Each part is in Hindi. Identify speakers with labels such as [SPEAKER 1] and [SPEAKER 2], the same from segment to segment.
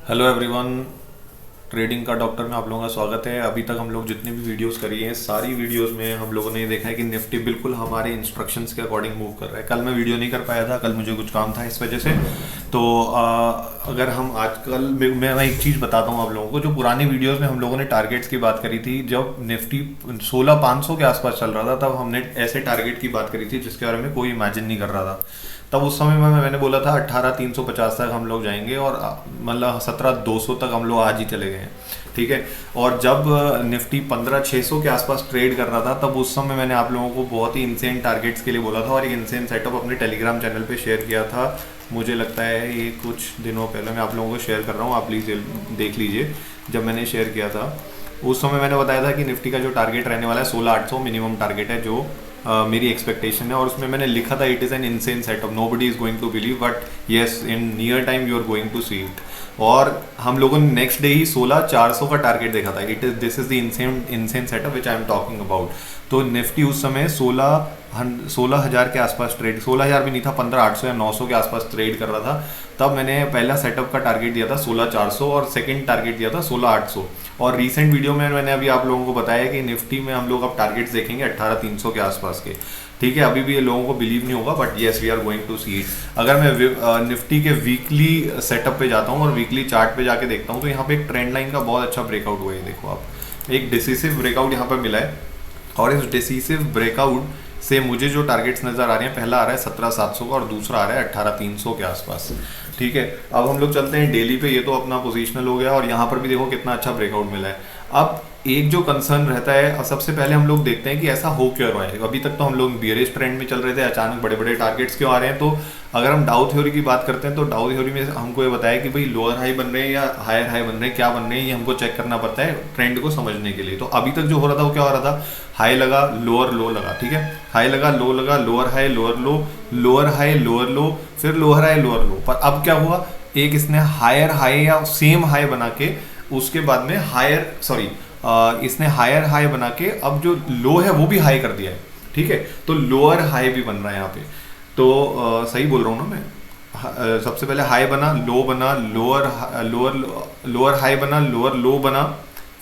[SPEAKER 1] हेलो एवरीवन, ट्रेडिंग का डॉक्टर में आप लोगों का स्वागत है। अभी तक हम लोग जितनी भी वीडियोस करी हैं सारी वीडियोस में हम लोगों ने ये देखा है कि निफ्टी बिल्कुल हमारे इंस्ट्रक्शंस के अकॉर्डिंग मूव कर रहा है। कल मैं वीडियो नहीं कर पाया था, कल मुझे कुछ काम था इस वजह से। तो अगर हम आजकल मैं एक चीज़ बताता हूँ आप लोगों को। जो पुरानी वीडियोज़ में हम लोगों ने टारगेट्स की बात करी थी, जब निफ्टी 16,500 के आसपास चल रहा था, तब हमने ऐसे टारगेट की बात करी थी जिसके बारे में कोई इमेजिन नहीं कर रहा था। तब उस समय में मैंने बोला था 18,350 तक हम लोग जाएंगे और मतलब 17,200 तक हम लोग आज ही चले गए हैं। ठीक है। और जब निफ्टी 15,600 के आसपास ट्रेड कर रहा था, तब उस समय मैंने आप लोगों को बहुत ही इंसेन टारगेट्स के लिए बोला था और एक इंसेन सेटअप अपने टेलीग्राम चैनल पे शेयर किया था। मुझे लगता है ये कुछ दिनों पहले मैं आप लोगों को शेयर कर रहा हूँ, आप प्लीज़ देख लीजिए। जब मैंने शेयर किया था उस समय मैंने बताया था कि निफ्टी का जो टारगेट रहने वाला है 16,800 मिनिमम टारगेट है, जो मेरी एक्सपेक्टेशन है। और उसमें मैंने लिखा था it is an insane setup, nobody is going to believe, but yes in near time you are going to see it. और हम लोगों ने नेक्स्ट डे ही 16,400 का टारगेट देखा था। It is this is the insane setup which I am talking about. तो निफ्टी उस समय 16,000 के आसपास ट्रेड, 16,000 भी नहीं था, 15,800 या 900 के आसपास ट्रेड कर रहा था। तब मैंने पहला सेटअप का टारगेट दिया था 16,400 और सेकंड टारगेट दिया था 16,800। और रीसेंट वीडियो में मैंने अभी आप लोगों को बताया कि निफ्टी में हम लोग अब टारगेट्स देखेंगे 18,300 के आसपास के। ठीक है, अभी भी ये लोगों को बिलीव नहीं होगा, but yes we are going to see it. अगर मैं निफ्टी के वीकली सेटअप पे जाता हूँ और वीकली चार्ट पे जाके देखता हूँ, तो यहाँ पे एक ट्रेंड लाइन का बहुत अच्छा ब्रेकआउट हुआ है। देखो आप, एक डिसिसिव ब्रेकआउट यहाँ पर मिला है। और इस डिसिसिव ब्रेकआउट से मुझे जो टारगेट्स नज़र आ रहे हैं, पहला आ रहा है 17,700 का और दूसरा आ रहा है 18,300 के आसपास। ठीक है, अब हम लोग चलते हैं डेली पे। ये तो अपना पोजीशनल हो गया और यहाँ पर भी देखो कितना अच्छा ब्रेकआउट मिला है। अब एक जो कंसर्न रहता है, सबसे पहले हम लोग देखते हैं कि ऐसा हो क्यों रहा है। अभी तक तो हम लोग बियरिश ट्रेंड में चल रहे थे, अचानक बड़े बड़े टारगेट्स क्यों आ रहे हैं। तो अगर हम डाउ थ्योरी की बात करते हैं, तो डाउ थ्योरी में हमको ये बताया कि भाई लोअर हाई बन रहे हैं या हायर हाई बन रहे हैं, क्या बन रहे हैं, ये हमको चेक करना पड़ता है ट्रेंड को समझने के लिए। तो अभी तक जो हो रहा था वो क्या हो रहा था, हाई लगा लोअर लो लगा। ठीक है, हाई लगा लोअर हाई लोअर लो, लोअर हाई लोअर लो, फिर लोअर हाई लोअर लो। पर अब क्या हुआ, एक इसने हायर हाई या सेम हाई बना के उसके बाद में इसने हायर हाई बना के अब जो लो है वो भी हाई कर दिया है। ठीक है, तो लोअर हाई भी बन रहा है यहाँ पे। तो सही बोल रहा हूँ ना मैं। सबसे पहले हाई बना, लो बना, लोअर हाई बना, लोअर लो बना,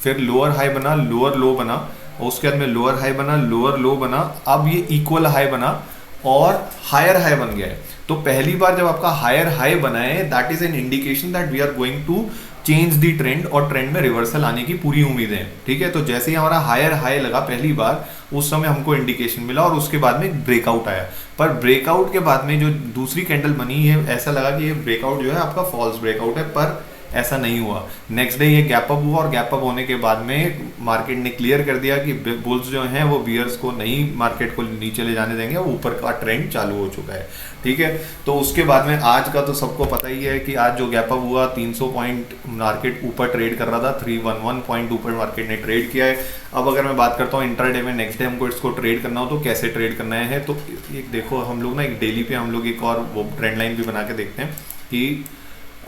[SPEAKER 1] फिर लोअर हाई बना, लोअर लो बना, और उसके बाद में लोअर हाई बना, लोअर लो बना। अब ये इक्वल हाई बना और हायर हाई बन गया है। तो पहली बार जब आपका हायर हाई बना है, that is an indication that we are going to change the trend और ट्रेंड में रिवर्सल आने की पूरी उम्मीद है। ठीक है, तो जैसे ही हमारा हायर हाई लगा पहली बार, उस समय हमको इंडिकेशन मिला और उसके बाद में ब्रेकआउट आया। पर ब्रेकआउट के बाद में जो दूसरी कैंडल बनी है, ऐसा लगा कि ये ब्रेकआउट जो है आपका फॉल्स ब्रेकआउट है, पर ऐसा नहीं हुआ। नेक्स्ट डे ये गैप अप हुआ और गैप अप होने के बाद में मार्केट ने क्लियर कर दिया कि बुल्स जो हैं वो बियर्स को नहीं मार्केट को नीचे ले जाने देंगे, वो ऊपर का ट्रेंड चालू हो चुका है। ठीक है, तो उसके बाद में आज का तो सबको पता ही है कि आज जो गैप अप हुआ 300 पॉइंट मार्केट ऊपर ट्रेड कर रहा था, 311 पॉइंट ऊपर मार्केट ने ट्रेड किया है। अब अगर मैं बात करता हूँ इंट्राडे में, नेक्स्ट डे हमको इसको ट्रेड करना हो तो कैसे ट्रेड करना है। तो एक देखो, हम लोग ना एक डेली पे हम लोग एक और वो ट्रेंड लाइन भी बना के देखते हैं कि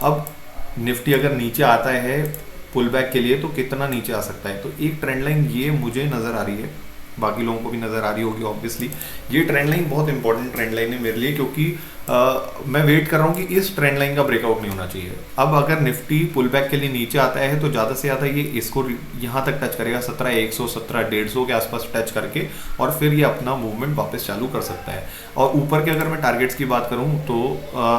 [SPEAKER 1] अब निफ्टी अगर नीचे आता है पुल बैक के लिए तो कितना नीचे आ सकता है। तो एक ट्रेंड लाइन ये मुझे नज़र आ रही है, बाकी लोगों को भी नज़र आ रही होगी ऑब्वियसली। ये ट्रेंड लाइन बहुत इंपॉर्टेंट ट्रेंड लाइन है मेरे लिए, क्योंकि मैं वेट कर रहा हूँ कि इस ट्रेंड लाइन का ब्रेकआउट नहीं होना चाहिए। अब अगर निफ्टी पुल बैक के लिए नीचे आता है तो ज़्यादा से ज़्यादा ये इसको यहाँ तक टच करेगा, 17,100 17,150 के आसपास टच करके, और फिर ये अपना मूवमेंट वापस चालू कर सकता है। और ऊपर के अगर मैं टारगेट्स की बात करूँ तो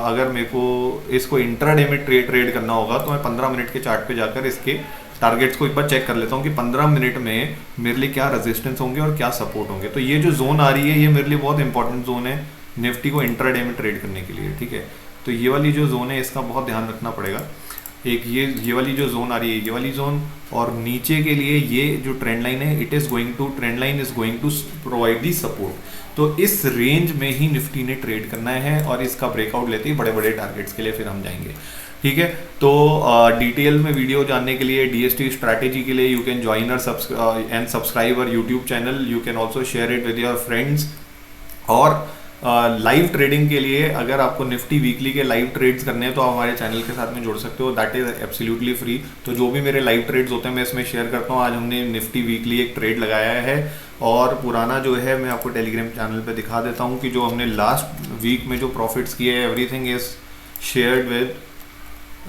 [SPEAKER 1] अगर मेरे को इसको इंट्राडे में ट्रेड करना होगा तो मैं 15 मिनट के चार्ट पे जाकर इसके टारगेट्स को एक बार चेक कर लेता हूँ कि 15 मिनट में मेरे लिए क्या रेजिस्टेंस होंगे और क्या सपोर्ट होंगे। तो ये जो जोन आ रही है ये मेरे लिए बहुत इंपॉर्टेंट जोन है निफ्टी को इंट्राडे में ट्रेड करने के लिए। ठीक है, तो ये वाली जो जोन है इसका बहुत ध्यान रखना पड़ेगा। एक ये वाली जो जोन आ रही है, ये वाली जोन, और नीचे के लिए ये जो ट्रेंड लाइन है, trend line is going to provide the support. तो इस रेंज में ही निफ्टी ने ट्रेड करना है और इसका ब्रेकआउट लेते ही बड़े बड़े टारगेट्स के लिए फिर हम जाएंगे। ठीक है, तो डिटेल में वीडियो जानने के लिए, डीएसटी स्ट्रैटेजी के लिए, you can join and subscribe our YouTube channel. You can also share it with your friends. और लाइव ट्रेडिंग के लिए अगर आपको निफ्टी वीकली के लाइव ट्रेड्स करने हैं तो आप हमारे चैनल के साथ में जुड़ सकते हो, दैट इज एब्सोल्युटली फ्री। तो जो भी मेरे लाइव ट्रेड्स होते हैं मैं इसमें शेयर करता हूँ। आज हमने निफ्टी वीकली एक ट्रेड लगाया है और पुराना जो है मैं आपको टेलीग्राम चैनल पे दिखा देता हूँ कि जो हमने लास्ट वीक में जो प्रॉफिट्स किए, everything is shared with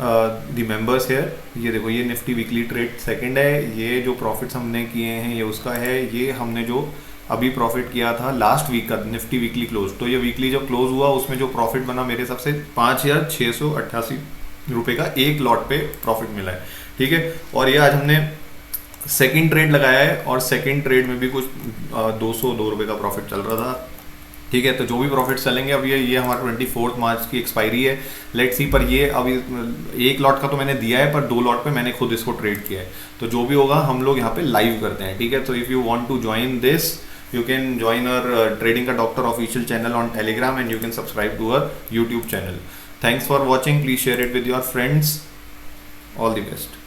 [SPEAKER 1] the members here. ये देखो, ये निफ्टी वीकली ट्रेड सेकंड है। ये जो प्रॉफिट्स हमने किए हैं ये उसका है। ये हमने जो अभी प्रॉफिट किया था लास्ट वीक का निफ्टी वीकली क्लोज, तो ये वीकली जो क्लोज हुआ उसमें जो प्रॉफिट बना मेरे हिसाब से 5,688 रुपये का एक लॉट पे प्रॉफिट मिला है, ठीक है। और ये आज हमने सेकंड ट्रेड लगाया है और सेकंड ट्रेड में भी कुछ 202 रुपये का प्रॉफिट चल रहा था, ठीक है। तो जो भी प्रॉफिट चलेंगे, अब ये हमारा 24 मार्च की एक्सपायरी है, लेट्स सी। पर ये अभी एक लॉट का तो मैंने दिया है, पर 2 लॉट पे मैंने खुद इसको ट्रेड किया है। तो जो भी होगा हम लोग यहाँ पे लाइव करते हैं, ठीक है। तो if you want to join this, you can join our Trading Ka Doctor official channel on Telegram, and you can subscribe to our YouTube channel. Thanks for watching. Please share it with your friends. All the best.